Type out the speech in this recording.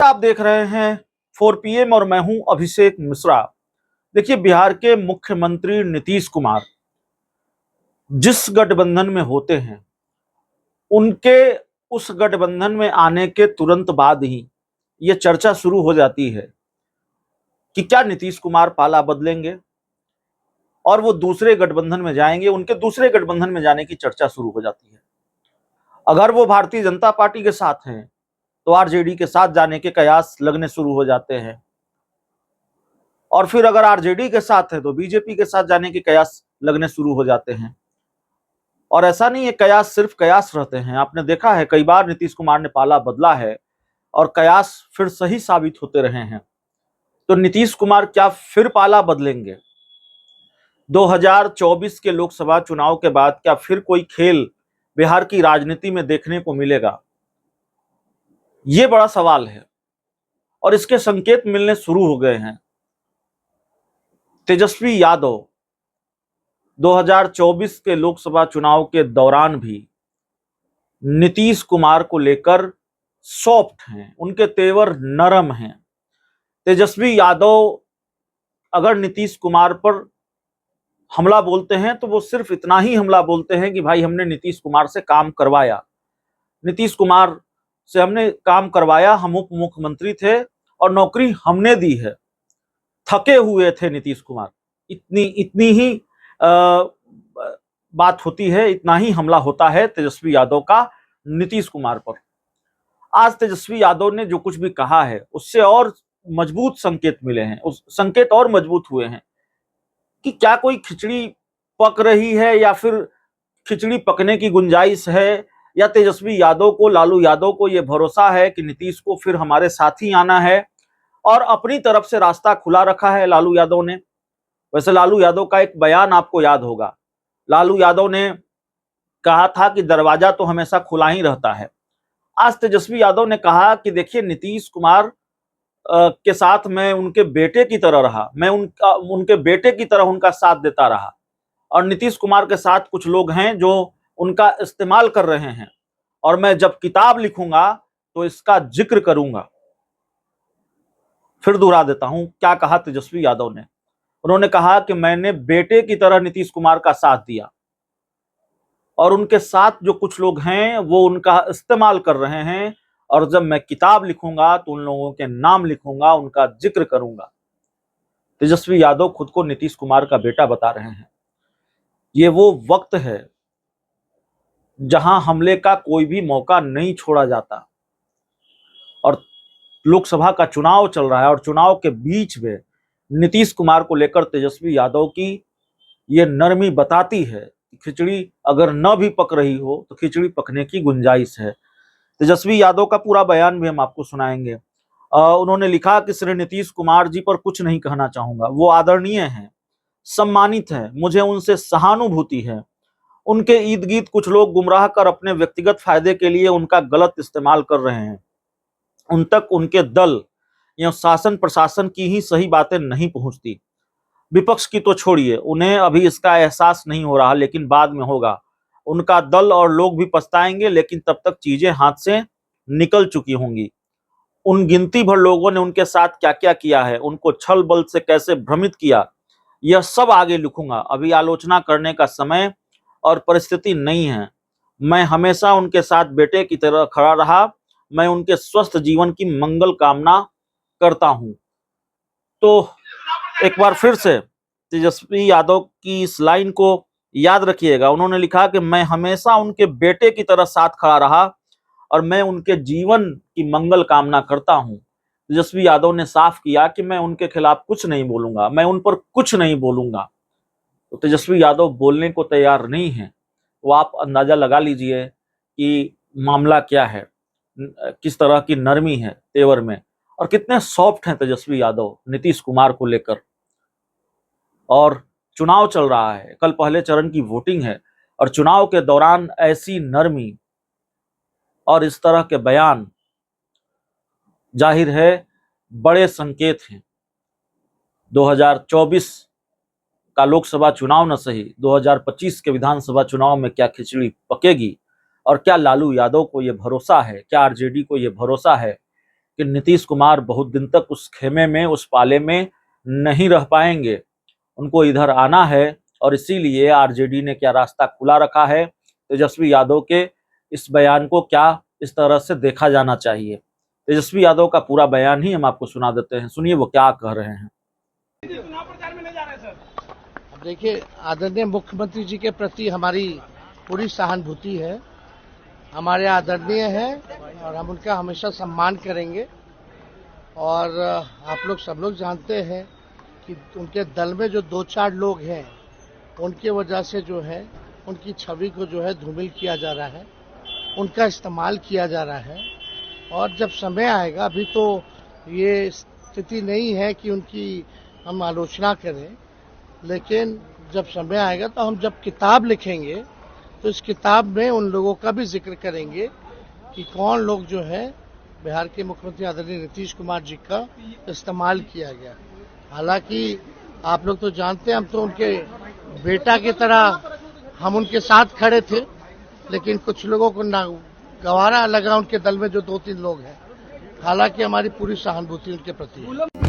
आप देख रहे हैं 4 PM और मैं हूं अभिषेक मिश्रा। देखिए, बिहार के मुख्यमंत्री नीतीश कुमार जिस गठबंधन में होते हैं, उनके उस गठबंधन में आने के तुरंत बाद ही ये चर्चा शुरू हो जाती है कि क्या नीतीश कुमार पाला बदलेंगे और वो दूसरे गठबंधन में जाएंगे। उनके दूसरे गठबंधन में जाने की चर्चा शुरू हो जाती है। अगर वो भारतीय जनता पार्टी के साथ हैं तो आरजेडी के साथ जाने के कयास लगने शुरू हो जाते हैं, और फिर अगर आरजेडी के साथ है तो बीजेपी के साथ जाने के कयास लगने शुरू हो जाते हैं। और ऐसा नहीं है, कयास सिर्फ कयास रहते हैं। आपने देखा है कई बार नीतीश कुमार ने पाला बदला है और कयास फिर सही साबित होते रहे हैं। तो नीतीश कुमार क्या फिर पाला बदलेंगे? 2024 के लोकसभा चुनाव के बाद क्या फिर कोई खेल बिहार की राजनीति में देखने को मिलेगा? ये बड़ा सवाल है और इसके संकेत मिलने शुरू हो गए हैं। तेजस्वी यादव 2024 के लोकसभा चुनाव के दौरान भी नीतीश कुमार को लेकर सॉफ्ट हैं, उनके तेवर नरम हैं। तेजस्वी यादव अगर नीतीश कुमार पर हमला बोलते हैं तो वो सिर्फ इतना ही हमला बोलते हैं कि भाई हमने नीतीश कुमार से काम करवाया, नीतीश कुमार से हमने काम करवाया, हम उप मुख्यमंत्री थे और नौकरी हमने दी है, थके हुए थे नीतीश कुमार। इतनी ही बात होती है, इतना ही हमला होता है तेजस्वी यादव का नीतीश कुमार पर। आज तेजस्वी यादव ने जो कुछ भी कहा है उससे और मजबूत संकेत मिले हैं, उस संकेत और मजबूत हुए हैं कि क्या कोई खिचड़ी पक रही है या फिर खिचड़ी पकने की गुंजाइश है, या तेजस्वी यादव को, लालू यादव को यह भरोसा है कि नीतीश को फिर हमारे साथ ही आना है और अपनी तरफ से रास्ता खुला रखा है लालू यादव ने। वैसे लालू यादव का एक बयान आपको याद होगा, लालू यादव ने कहा था कि दरवाजा तो हमेशा खुला ही रहता है। आज तेजस्वी यादव ने कहा कि देखिए, नीतीश कुमार के साथ मैं उनके बेटे की तरह रहा, मैं उनके बेटे की तरह उनका साथ देता रहा, और नीतीश कुमार के साथ कुछ लोग हैं जो उनका इस्तेमाल कर रहे हैं, और मैं जब किताब लिखूंगा तो इसका जिक्र करूंगा। फिर दोहरा देता हूं क्या कहा तेजस्वी यादव ने। उन्होंने कहा कि मैंने बेटे की तरह नीतीश कुमार का साथ दिया और उनके साथ जो कुछ लोग हैं वो उनका इस्तेमाल कर रहे हैं, और जब मैं किताब लिखूंगा तो उन लोगों के नाम लिखूंगा, उनका जिक्र करूंगा। तेजस्वी यादव खुद को नीतीश कुमार का बेटा बता रहे हैं। ये वो वक्त है जहां हमले का कोई भी मौका नहीं छोड़ा जाता, और लोकसभा का चुनाव चल रहा है और चुनाव के बीच में नीतीश कुमार को लेकर तेजस्वी यादव की ये नरमी बताती है कि खिचड़ी अगर न भी पक रही हो तो खिचड़ी पकने की गुंजाइश है। तेजस्वी यादव का पूरा बयान भी हम आपको सुनाएंगे। उन्होंने लिखा कि श्री नीतीश कुमार जी पर कुछ नहीं कहना चाहूंगा, वो आदरणीय हैं, सम्मानित हैं, मुझे उनसे सहानुभूति है। उनके ईद गिर्द कुछ लोग गुमराह कर अपने व्यक्तिगत फायदे के लिए उनका गलत इस्तेमाल कर रहे हैं। उन तक उनके दल या शासन प्रशासन की ही सही बातें नहीं पहुंचती। विपक्ष की तो छोड़िए, उन्हें अभी इसका एहसास नहीं हो रहा, लेकिन बाद में होगा। उनका दल और लोग भी पछताएंगे, लेकिन तब तक चीजें हाथ से निकल चुकी होंगी। उन गिनती भर लोगों ने उनके साथ क्या क्या किया है, उनको छल बल से कैसे भ्रमित किया, यह सब आगे लिखूंगा। अभी आलोचना करने का समय और परिस्थिति नहीं है। मैं हमेशा उनके साथ बेटे की तरह खड़ा रहा। मैं उनके स्वस्थ जीवन की मंगल कामना करता हूं। तो एक बार फिर से तेजस्वी यादव की इस लाइन को याद रखिएगा। उन्होंने लिखा कि मैं हमेशा उनके बेटे की तरह साथ खड़ा रहा और मैं उनके जीवन की मंगल कामना करता हूं। तेजस्वी यादव ने साफ किया कि मैं उनके खिलाफ कुछ नहीं बोलूंगा, मैं उन पर कुछ नहीं बोलूंगा। तो तेजस्वी यादव बोलने को तैयार नहीं है। वो आप अंदाजा लगा लीजिए कि मामला क्या है, किस तरह की नरमी है तेवर में, और कितने सॉफ्ट हैं तेजस्वी यादव नीतीश कुमार को लेकर। और चुनाव चल रहा है, कल पहले चरण की वोटिंग है, और चुनाव के दौरान ऐसी नरमी और इस तरह के बयान जाहिर है बड़े संकेत हैं। 2024 का लोकसभा चुनाव न सही, 2025 के विधानसभा चुनाव में क्या खिचड़ी पकेगी, और क्या लालू यादव को यह भरोसा है, क्या आरजेडी को यह भरोसा है कि नीतीश कुमार बहुत दिन तक उस खेमे में, उस पाले में नहीं रह पाएंगे। उनको इधर आना है और इसीलिए आरजेडी ने क्या रास्ता खुला रखा है। तेजस्वी यादव के इस बयान को क्या इस तरह से देखा जाना चाहिए, तेजस्वी यादव का पूरा बयान ही हम आपको सुना देते हैं। सुनिए वो क्या कह रहे हैं। अब देखिए, आदरणीय मुख्यमंत्री जी के प्रति हमारी पूरी सहानुभूति है, हमारे आदरणीय हैं और हम उनका हमेशा सम्मान करेंगे। और आप लोग सब लोग जानते हैं कि उनके दल में जो 2-4 लोग हैं, उनके वजह से जो है उनकी छवि को जो है धूमिल किया जा रहा है, उनका इस्तेमाल किया जा रहा है। और जब समय आएगा, अभी तो ये स्थिति नहीं है कि उनकी हम आलोचना करें, लेकिन जब समय आएगा तो हम जब किताब लिखेंगे तो इस किताब में उन लोगों का भी जिक्र करेंगे कि कौन लोग जो है बिहार के मुख्यमंत्री आदरणीय नीतीश कुमार जी का इस्तेमाल किया गया। हालांकि आप लोग तो जानते हैं, हम तो उनके बेटा की तरह हम उनके साथ खड़े थे, लेकिन कुछ लोगों को ना गवारा लगा उनके दल में जो 2-3 लोग हैं। हालांकि हमारी पूरी सहानुभूति उनके प्रति है।